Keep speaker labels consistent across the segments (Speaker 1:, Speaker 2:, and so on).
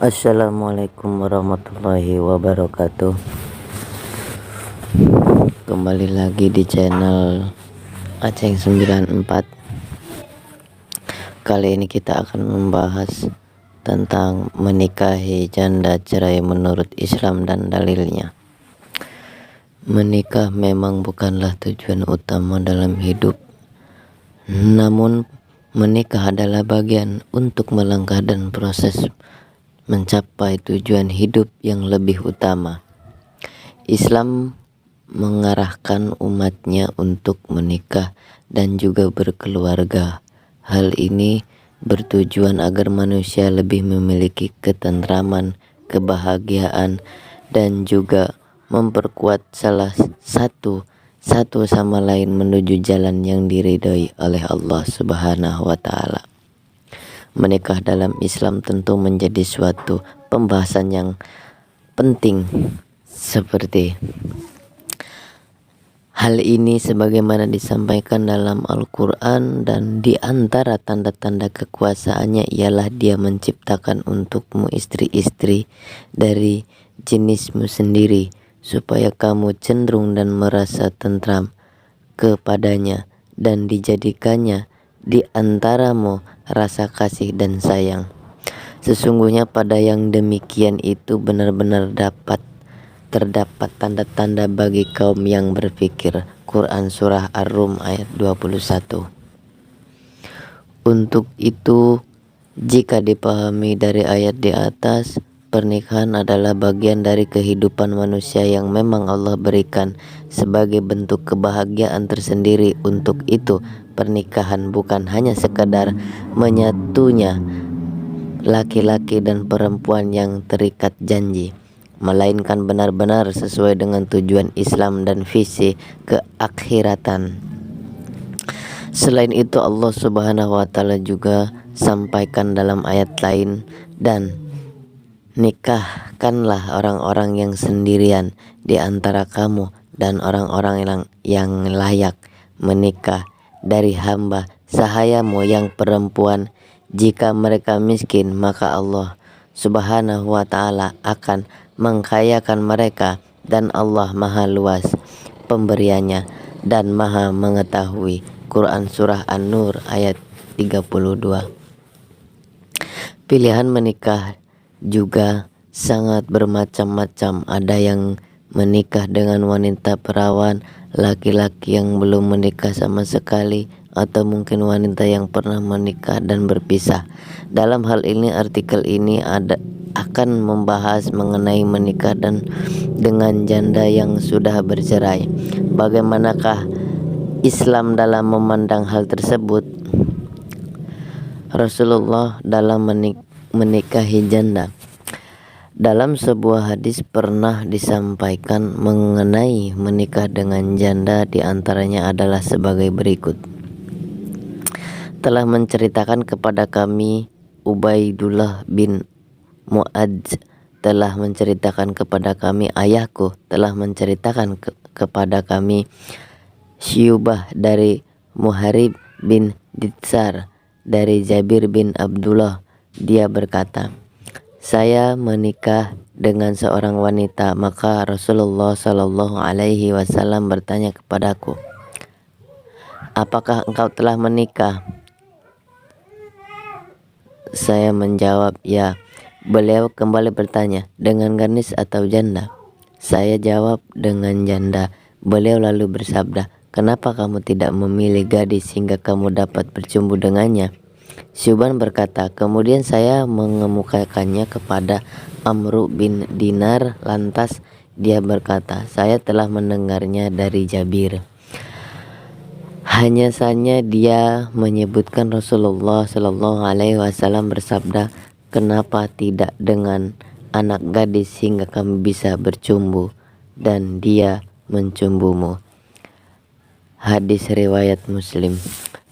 Speaker 1: Assalamualaikum warahmatullahi wabarakatuh. Kembali lagi di channel Aceng 94. Kali ini kita akan membahas tentang menikahi janda cerai menurut Islam dan dalilnya. Menikah memang bukanlah tujuan utama dalam hidup, namun menikah adalah bagian untuk melangkah dan proses mencapai tujuan hidup yang lebih utama. Islam mengarahkan umatnya untuk menikah dan juga berkeluarga. Hal ini bertujuan agar manusia lebih memiliki ketentraman, kebahagiaan, dan juga memperkuat salah satu sama lain menuju jalan yang diridhoi oleh Allah Subhanahu wa Ta'ala. Menikah dalam Islam tentu menjadi suatu pembahasan yang penting. Seperti hal ini sebagaimana disampaikan dalam Al-Quran, dan di antara tanda-tanda kekuasaannya ialah Dia menciptakan untukmu istri-istri dari jenismu sendiri, supaya kamu cenderung dan merasa tentram kepadanya, dan dijadikannya di antaramu rasa kasih dan sayang. Sesungguhnya pada yang demikian itu benar-benar terdapat tanda-tanda bagi kaum yang berpikir. Quran Surah Ar-Rum ayat 21. Untuk itu, jika dipahami dari ayat di atas, pernikahan adalah bagian dari kehidupan manusia yang memang Allah berikan sebagai bentuk kebahagiaan tersendiri. Untuk itu, pernikahan bukan hanya sekadar menyatunya laki-laki dan perempuan yang terikat janji, melainkan benar-benar sesuai dengan tujuan Islam dan visi keakhiratan. Selain itu, Allah Subhanahu wa Ta'ala juga sampaikan dalam ayat lain, dan nikahkanlah orang-orang yang sendirian di antara kamu dan orang-orang yang layak menikah dari hamba sahayamu yang perempuan. Jika mereka miskin, maka Allah Subhanahu wa Ta'ala akan mengkayakan mereka, dan Allah maha luas pemberiannya dan maha mengetahui. Quran Surah An-Nur ayat 32. Pilihan menikah juga sangat bermacam-macam. Ada yang menikah dengan wanita perawan, laki-laki yang belum menikah sama sekali, atau mungkin wanita yang pernah menikah dan berpisah. Dalam hal ini, artikel ini akan membahas mengenai menikah dengan janda yang sudah bercerai. Bagaimanakah Islam dalam memandang hal tersebut? Rasulullah dalam menikahi janda. Dalam sebuah hadis pernah disampaikan mengenai menikah dengan janda, di antaranya adalah sebagai berikut. Telah menceritakan kepada kami Ubaidullah bin Mu'adz, telah menceritakan kepada kami ayahku, telah menceritakan kepada kami Syubah dari Muharib bin Ditsar dari Jabir bin Abdullah. Dia berkata, saya menikah dengan seorang wanita, maka Rasulullah Shallallahu Alaihi Wasallam bertanya kepadaku, apakah engkau telah menikah? Saya menjawab, ya. Beliau kembali bertanya, dengan gadis atau janda? Saya jawab, dengan janda. Beliau lalu bersabda, kenapa kamu tidak memilih gadis sehingga kamu dapat bercumbu dengannya? Syuban berkata, kemudian saya mengemukakannya kepada Amru bin Dinar. Lantas dia berkata, saya telah mendengarnya dari Jabir. Hanya saja dia menyebutkan Rasulullah Shallallahu Alaihi Wasallam bersabda, kenapa tidak dengan anak gadis sehingga kamu bisa bercumbu dan dia mencumbumu. Hadis riwayat Muslim.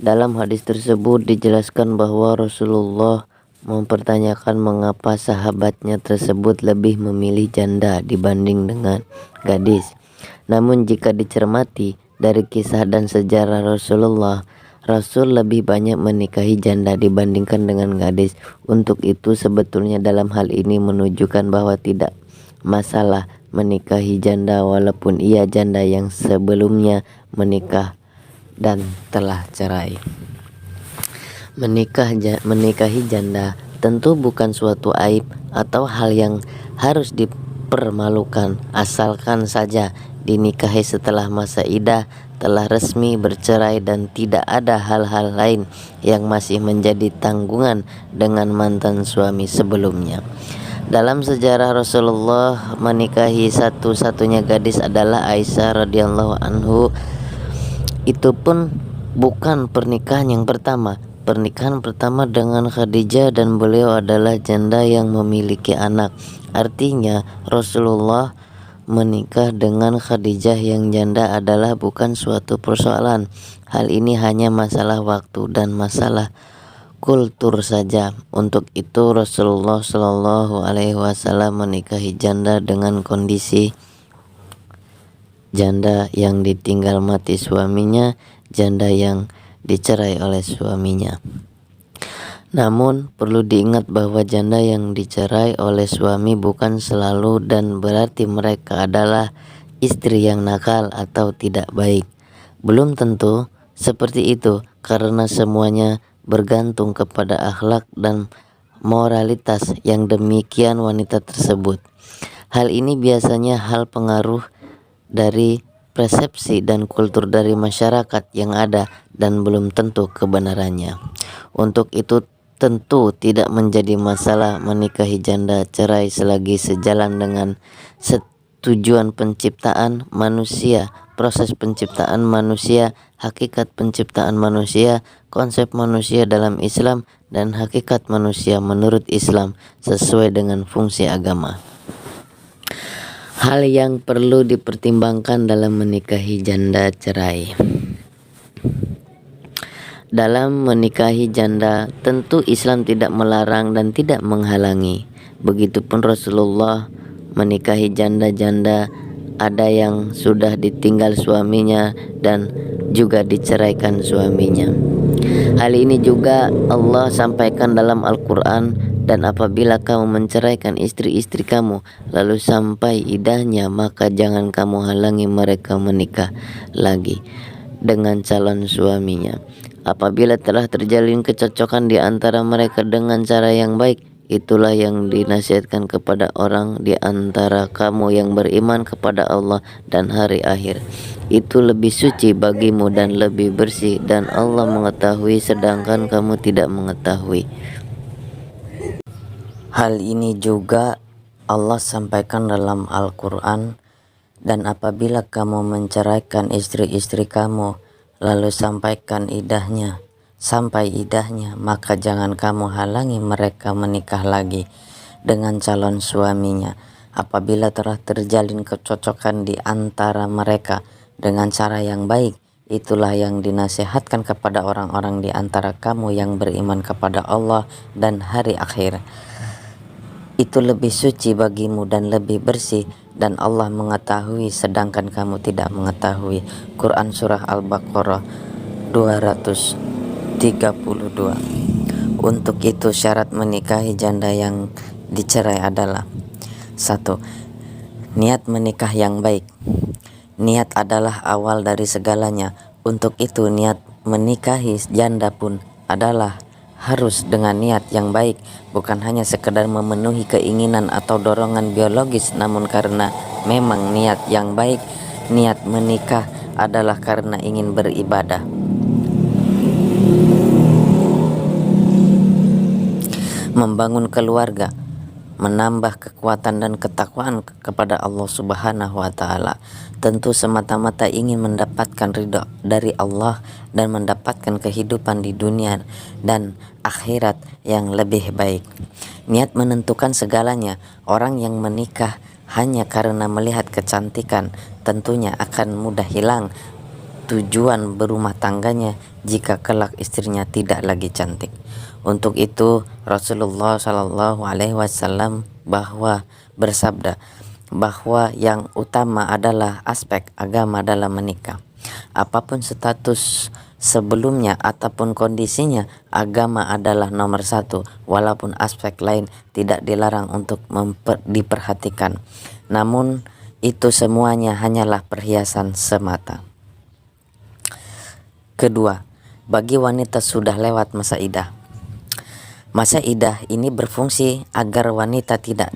Speaker 1: Dalam hadis tersebut dijelaskan bahwa Rasulullah mempertanyakan mengapa sahabatnya tersebut lebih memilih janda dibanding dengan gadis. Namun jika dicermati dari kisah dan sejarah Rasulullah, Rasul lebih banyak menikahi janda dibandingkan dengan gadis. Untuk itu sebetulnya dalam hal ini menunjukkan bahwa tidak masalah menikahi janda walaupun ia janda yang sebelumnya menikah dan telah cerai. Menikahi janda tentu bukan suatu aib atau hal yang harus dipermalukan, asalkan saja dinikahi setelah masa idah telah resmi bercerai dan tidak ada hal-hal lain yang masih menjadi tanggungan dengan mantan suami sebelumnya. Dalam sejarah Rasulullah menikahi satu-satunya gadis adalah Aisyah radhiyallahu anhu. Itu pun bukan pernikahan yang pertama. Pernikahan pertama dengan Khadijah dan beliau adalah janda yang memiliki anak. Artinya Rasulullah menikah dengan Khadijah yang janda adalah bukan suatu persoalan. Hal ini hanya masalah waktu dan masalah kultur saja. Untuk itu Rasulullah Shallallahu Alaihi Wasallam menikahi janda dengan kondisi janda yang ditinggal mati suaminya, janda yang dicerai oleh suaminya. Namun perlu diingat bahwa janda yang dicerai oleh suami bukan selalu dan berarti mereka adalah istri yang nakal atau tidak baik. Belum tentu seperti itu, karena semuanya bergantung kepada akhlak dan moralitas yang demikian wanita tersebut. Hal ini biasanya hal pengaruh dari persepsi dan kultur dari masyarakat yang ada dan belum tentu kebenarannya. Untuk itu tentu tidak menjadi masalah menikahi janda cerai selagi sejalan dengan tujuan penciptaan manusia, proses penciptaan manusia, hakikat penciptaan manusia, konsep manusia dalam Islam, dan hakikat manusia menurut Islam sesuai dengan fungsi agama. Hal yang perlu dipertimbangkan dalam menikahi janda cerai. Dalam menikahi janda, tentu Islam tidak melarang dan tidak menghalangi. Begitupun Rasulullah menikahi janda-janda, ada yang sudah ditinggal suaminya dan juga diceraikan suaminya. Hal ini juga Allah sampaikan dalam Al-Quran. Dan apabila kamu menceraikan istri-istri kamu lalu sampai idahnya, maka jangan kamu halangi mereka menikah lagi dengan calon suaminya. Apabila telah terjalin kecocokan di antara mereka dengan cara yang baik, itulah yang dinasihatkan kepada orang di antara kamu yang beriman kepada Allah dan hari akhir. Itu lebih suci bagimu dan lebih bersih, dan Allah mengetahui sedangkan kamu tidak mengetahui. Hal ini juga Allah sampaikan dalam Al-Quran. Dan apabila kamu menceraikan istri-istri kamu lalu sampai idahnya, maka jangan kamu halangi mereka menikah lagi dengan calon suaminya. Apabila telah terjalin kecocokan di antara mereka dengan cara yang baik, itulah yang dinasihatkan kepada orang-orang di antara kamu yang beriman kepada Allah dan hari akhir. Itu lebih suci bagimu dan lebih bersih, dan Allah mengetahui sedangkan kamu tidak mengetahui. Quran Surah Al-Baqarah 232. Untuk itu syarat menikahi janda yang dicerai adalah: 1. Niat menikah yang baik. Niat adalah awal dari segalanya. Untuk itu niat menikahi janda pun adalah harus dengan niat yang baik, bukan hanya sekedar memenuhi keinginan atau dorongan biologis, namun karena memang niat yang baik. Niat menikah adalah karena ingin beribadah. Membangun keluarga, menambah kekuatan dan ketakwaan kepada Allah Subhanahu wa Ta'ala. Tentu semata-mata ingin mendapatkan ridha dari Allah dan mendapatkan kehidupan di dunia dan akhirat yang lebih baik. Niat menentukan segalanya. Orang yang menikah hanya karena melihat kecantikan tentunya akan mudah hilang tujuan berumah tangganya jika kelak istrinya tidak lagi cantik. Untuk itu Rasulullah Shallallahu Alaihi Wasallam bersabda bahwa yang utama adalah aspek agama dalam menikah. Apapun status sebelumnya ataupun kondisinya, agama adalah nomor satu, walaupun aspek lain tidak dilarang untuk diperhatikan. Namun itu semuanya hanyalah perhiasan semata. Kedua, bagi wanita sudah lewat masa idah. Masa idah ini berfungsi agar wanita tidak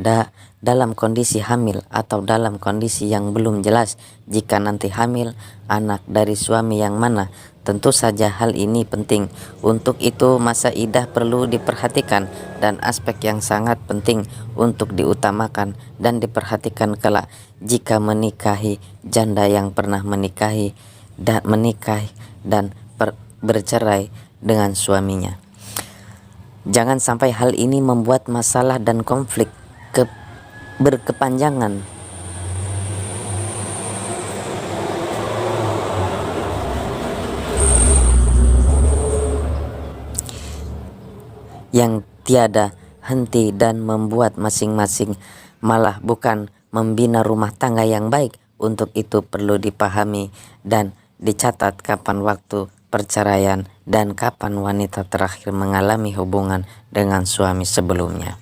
Speaker 1: dalam kondisi hamil atau dalam kondisi yang belum jelas jika nanti hamil anak dari suami yang mana. Tentu saja hal ini penting. Untuk itu masa idah perlu diperhatikan dan aspek yang sangat penting untuk diutamakan dan diperhatikan kelak jika menikahi janda yang pernah menikahi dan bercerai dengan suaminya. Jangan sampai hal ini membuat masalah dan konflik berkepanjangan. Yang tiada henti dan membuat masing-masing malah bukan membina rumah tangga yang baik. Untuk itu perlu dipahami dan dicatat kapan waktu perceraian dan kapan wanita terakhir mengalami hubungan dengan suami sebelumnya.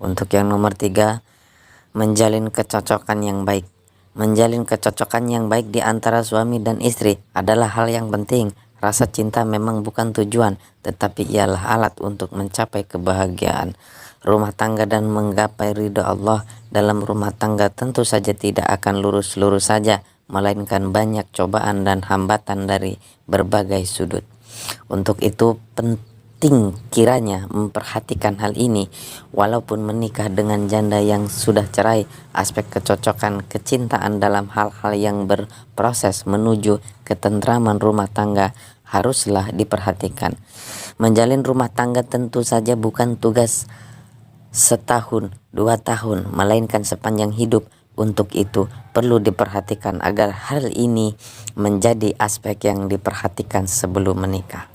Speaker 1: Untuk yang nomor 3, menjalin kecocokan yang baik. Menjalin kecocokan yang baik di antara suami dan istri adalah hal yang penting. Rasa cinta memang bukan tujuan, tetapi ialah alat untuk mencapai kebahagiaan rumah tangga dan menggapai ridha Allah. Dalam rumah tangga tentu saja tidak akan lurus-lurus saja, melainkan banyak cobaan dan hambatan dari berbagai sudut. Untuk itu penting kiranya memperhatikan hal ini. Walaupun menikah dengan janda yang sudah cerai, aspek kecocokan kecintaan dalam hal-hal yang berproses menuju ketentraman rumah tangga haruslah diperhatikan. Menjalin rumah tangga tentu saja bukan tugas setahun, 2 tahun, melainkan sepanjang hidup. Untuk itu perlu diperhatikan agar hal ini menjadi aspek yang diperhatikan sebelum menikah.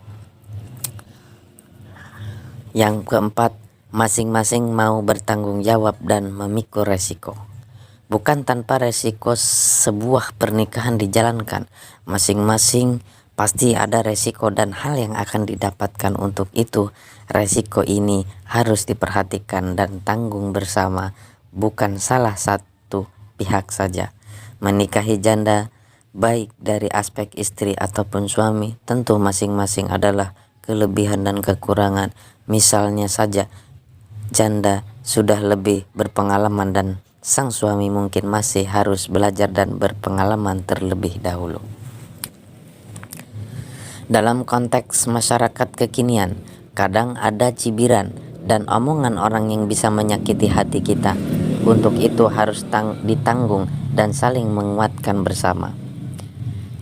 Speaker 1: Yang keempat, masing-masing mau bertanggung jawab dan memikul resiko. Bukan tanpa resiko sebuah pernikahan dijalankan. Masing-masing pasti ada resiko dan hal yang akan didapatkan. Untuk itu resiko ini harus diperhatikan dan tanggung bersama, bukan salah satu pihak saja. Menikahi janda, baik dari aspek istri ataupun suami, tentu masing-masing adalah kelebihan dan kekurangan. Misalnya saja janda sudah lebih berpengalaman dan sang suami mungkin masih harus belajar dan berpengalaman terlebih dahulu. Dalam konteks masyarakat kekinian, kadang ada cibiran dan omongan orang yang bisa menyakiti hati kita. Untuk itu harus ditanggung dan saling menguatkan bersama.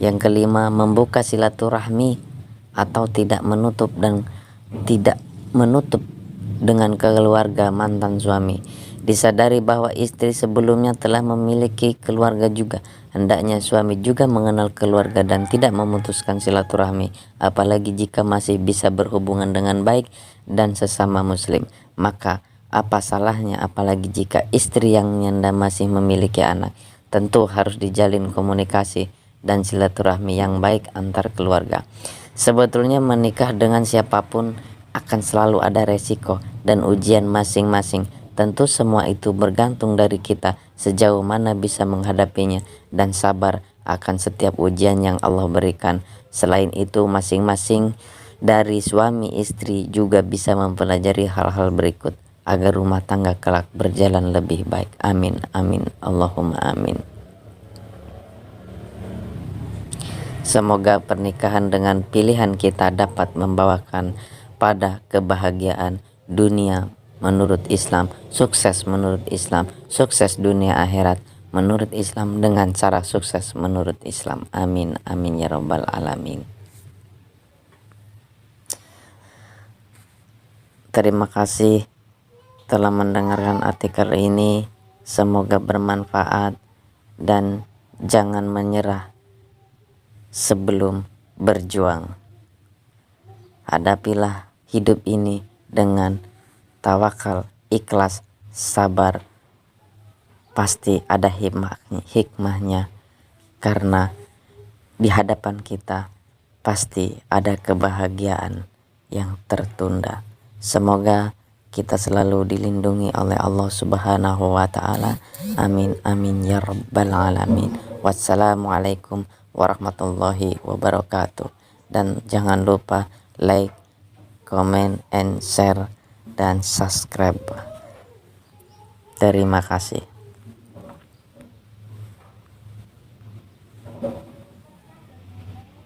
Speaker 1: Yang kelima, membuka silaturahmi atau tidak menutup dengan keluarga mantan suami. Disadari bahwa istri sebelumnya telah memiliki keluarga juga. Hendaknya suami juga mengenal keluarga dan tidak memutuskan silaturahmi, apalagi jika masih bisa berhubungan dengan baik dan sesama muslim. Maka apa salahnya apalagi jika istri yang nyanda masih memiliki anak. Tentu harus dijalin komunikasi dan silaturahmi yang baik antar keluarga. Sebetulnya menikah dengan siapapun akan selalu ada resiko dan ujian masing-masing. Tentu semua itu bergantung dari kita sejauh mana bisa menghadapinya dan sabar akan setiap ujian yang Allah berikan. Selain itu masing-masing dari suami istri juga bisa mempelajari hal-hal berikut agar rumah tangga kelak berjalan lebih baik. Amin, amin, Allahumma amin. Semoga pernikahan dengan pilihan kita dapat membawakan pada kebahagiaan dunia menurut Islam, sukses menurut Islam, sukses dunia akhirat menurut Islam dengan cara sukses menurut Islam. Amin, amin ya rabbal alamin. Terima kasih telah mendengarkan artikel ini. Semoga bermanfaat dan jangan menyerah sebelum berjuang. Hadapilah hidup ini dengan tawakal, ikhlas, sabar. Pasti ada hikmahnya karena di hadapan kita pasti ada kebahagiaan yang tertunda. Semoga kita selalu dilindungi oleh Allah Subhanahu wa Ta'ala. Amin, amin ya Rabbal 'Alamin. Wassalamualaikum warahmatullahi wabarakatuh. Dan jangan lupa like, comment, and share, dan subscribe. Terima kasih.